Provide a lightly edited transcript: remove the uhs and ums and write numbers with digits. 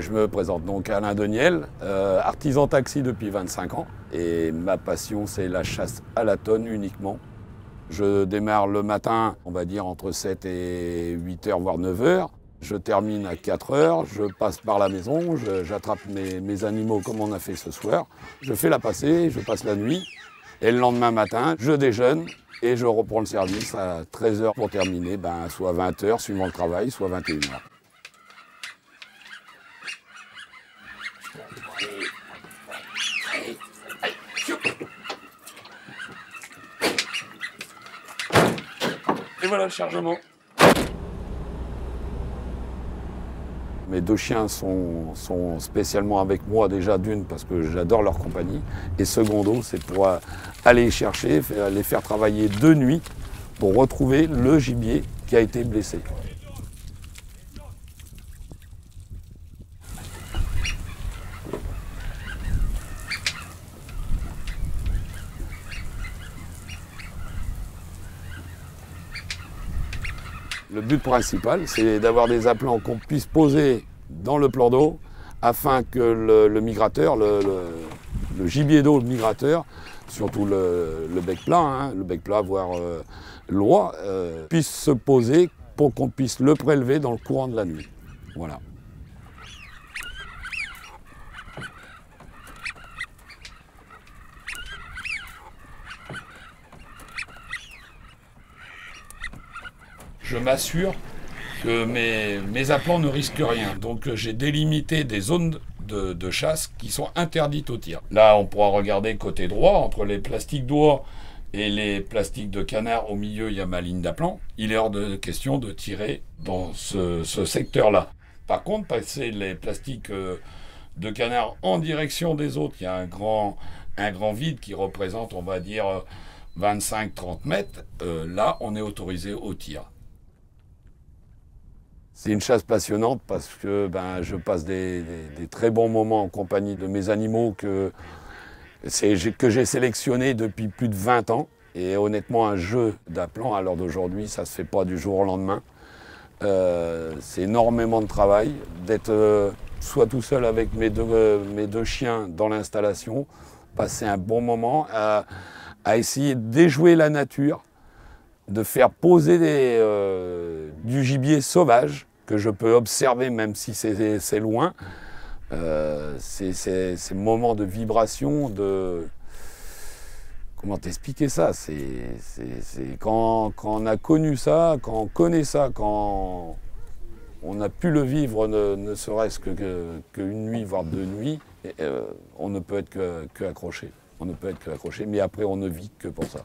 Je me présente donc Alain Deniel, artisan taxi depuis 25 ans. Et ma passion, c'est la chasse à la tonne uniquement. Je démarre le matin, on va dire entre 7 et 8 heures, voire 9 heures. Je termine à 4 heures, je passe par la maison, j'attrape mes animaux comme on a fait ce soir. Je fais la passée, je passe la nuit. Et le lendemain matin, je déjeune et je reprends le service à 13 heures pour terminer, soit 20 heures suivant le travail, soit 21 heures. Et voilà le chargement. Mes deux chiens sont spécialement avec moi déjà d'une parce que j'adore leur compagnie. Et secondo, c'est pour aller chercher, les faire travailler de nuit pour retrouver le gibier qui a été blessé. Le but principal, c'est d'avoir des appelants qu'on puisse poser dans le plan d'eau afin que le migrateur, le gibier d'eau migrateur, surtout le bec plat, voire l'oie, puisse se poser pour qu'on puisse le prélever dans le courant de la nuit. Voilà. Je m'assure que mes appelants ne risquent rien. Donc j'ai délimité des zones de chasse qui sont interdites au tir. Là, on pourra regarder côté droit, entre les plastiques d'oie et les plastiques de canard, au milieu, il y a ma ligne d'appelant. Il est hors de question de tirer dans ce secteur-là. Par contre, passer les plastiques de canard en direction des autres, il y a un grand vide qui représente, on va dire, 25-30 mètres. Là, on est autorisé au tir. C'est une chasse passionnante parce que je passe des très bons moments en compagnie de mes animaux que j'ai sélectionnés depuis plus de 20 ans. Et honnêtement, un jeu d'aplants à l'heure d'aujourd'hui, ça ne se fait pas du jour au lendemain. C'est énormément de travail d'être soit tout seul avec mes deux chiens dans l'installation, passer un bon moment à essayer de déjouer la nature, de faire poser du gibier sauvage que je peux observer même si c'est loin. Ces moments de vibration, comment t'expliquer ça, quand on a connu ça, quand on connaît ça, quand on a pu le vivre, ne serait-ce qu'une nuit, voire 2 nuits, on ne peut être que accroché. On ne peut être que accroché, mais après on ne vit que pour ça.